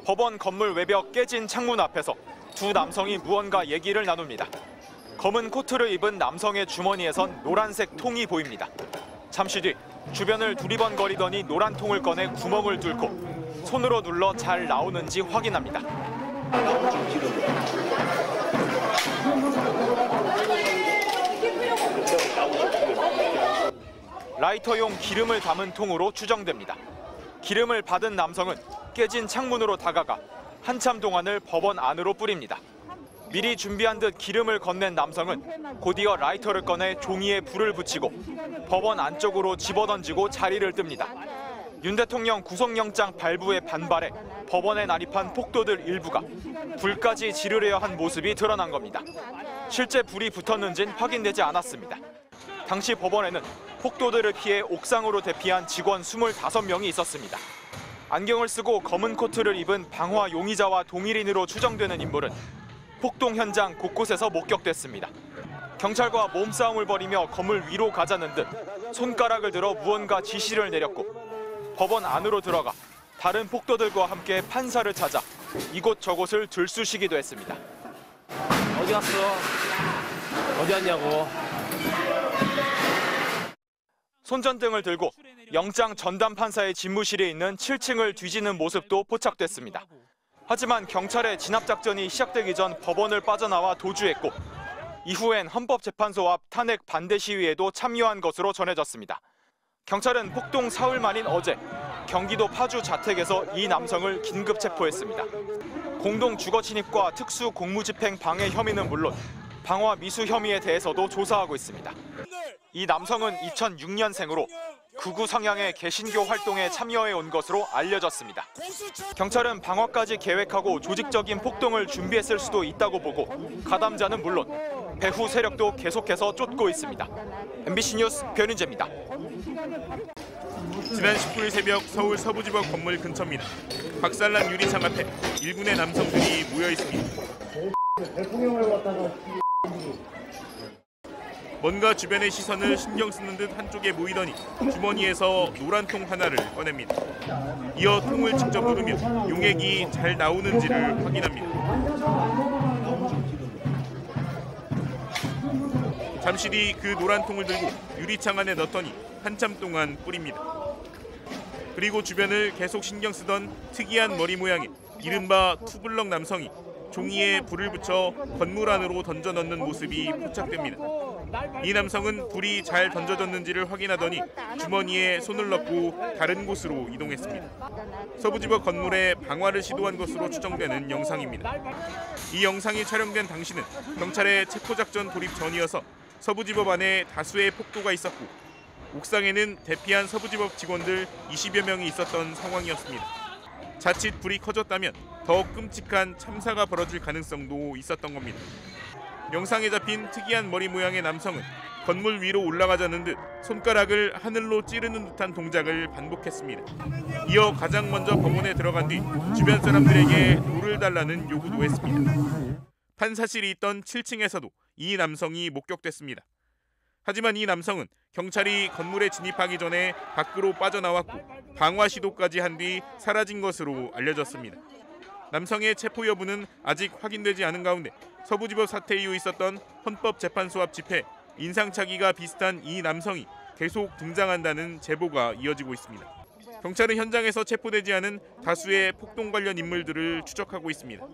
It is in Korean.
법원 건물 외벽 깨진 창문 앞에서 두 남성이 무언가 얘기를 나눕니다. 검은 코트를 입은 남성의 주머니에선 노란색 통이 보입니다. 잠시 뒤 주변을 두리번거리더니 노란 통을 꺼내 구멍을 뚫고 손으로 눌러 잘 나오는지 확인합니다. 라이터용 기름을 담은 통으로 추정됩니다. 기름을 받은 남성은 깨진 창문으로 다가가 한참 동안을 법원 안으로 뿌립니다. 미리 준비한 듯 기름을 건넨 남성은 곧이어 라이터를 꺼내 종이에 불을 붙이고 법원 안쪽으로 집어던지고 자리를 뜹니다. 윤 대통령 구속영장 발부에 반발해 법원에 난입한 폭도들 일부가 불까지 지르려 한 모습이 드러난 겁니다. 실제 불이 붙었는지는 확인되지 않았습니다. 당시 법원에는 폭도들을 피해 옥상으로 대피한 직원 25명이 있었습니다. 안경을 쓰고 검은 코트를 입은 방화 용의자와 동일인으로 추정되는 인물은 폭동 현장 곳곳에서 목격됐습니다. 경찰과 몸싸움을 벌이며 건물 위로 가자는 듯 손가락을 들어 무언가 지시를 내렸고 법원 안으로 들어가 다른 폭도들과 함께 판사를 찾아 이곳저곳을 들쑤시기도 했습니다. 어디 갔어? 어디 왔냐고. 손전등을 들고 영장 전담 판사의 집무실에 있는 7층을 뒤지는 모습도 포착됐습니다. 하지만 경찰의 진압작전이 시작되기 전 법원을 빠져나와 도주했고 이후엔 헌법재판소 앞 탄핵 반대 시위에도 참여한 것으로 전해졌습니다. 경찰은 폭동 사흘 만인 어제 경기도 파주 자택에서 이 남성을 긴급 체포했습니다. 공동 주거 침입과 특수 공무집행 방해 혐의는 물론 방화 미수 혐의에 대해서도 조사하고 있습니다. 이 남성은 2006년생으로 극우 성향의 개신교 활동에 참여해 온 것으로 알려졌습니다. 경찰은 방화까지 계획하고 조직적인 폭동을 준비했을 수도 있다고 보고 가담자는 물론 배후 세력도 계속해서 쫓고 있습니다. MBC 뉴스 변인재입니다. 지난 19일 새벽 서울 서부지법 건물 근처입니다. 박살난 유리창 앞에 1군의 남성들이 모여 있습니다. 뭔가 주변의 시선을 신경 쓰는 듯 한쪽에 모이더니 주머니에서 노란 통 하나를 꺼냅니다. 이어 통을 직접 누르며 용액이 잘 나오는지를 확인합니다. 잠시 뒤 그 노란 통을 들고 유리창 안에 넣더니 한참 동안 뿌립니다. 그리고 주변을 계속 신경 쓰던 특이한 머리 모양의 이른바 투블럭 남성이 종이에 불을 붙여 건물 안으로 던져 넣는 모습이 포착됩니다. 이 남성은 불이 잘 던져졌는지를 확인하더니 주머니에 손을 넣고 다른 곳으로 이동했습니다. 서부지법 건물에 방화를 시도한 것으로 추정되는 영상입니다. 이 영상이 촬영된 당시는 경찰의 체포작전 돌입 전이어서 서부지법 안에 다수의 폭도가 있었고 옥상에는 대피한 서부지법 직원들 20여 명이 있었던 상황이었습니다. 자칫 불이 커졌다면 더 끔찍한 참사가 벌어질 가능성도 있었던 겁니다. 영상에 잡힌 특이한 머리 모양의 남성은 건물 위로 올라가자는 듯 손가락을 하늘로 찌르는 듯한 동작을 반복했습니다. 이어 가장 먼저 법원에 들어간 뒤 주변 사람들에게 돌을 달라는 요구도 했습니다. 판사실이 있던 7층에서도 이 남성이 목격됐습니다. 하지만 이 남성은 경찰이 건물에 진입하기 전에 밖으로 빠져나왔고 방화 시도까지 한 뒤 사라진 것으로 알려졌습니다. 남성의 체포 여부는 아직 확인되지 않은 가운데 서부지법 사태 이후 있었던 헌법재판소 앞 집회에 인상착의가 비슷한 이 남성이 계속 등장한다는 제보가 이어지고 있습니다. 경찰은 현장에서 체포되지 않은 다수의 폭동 관련 인물들을 추적하고 있습니다.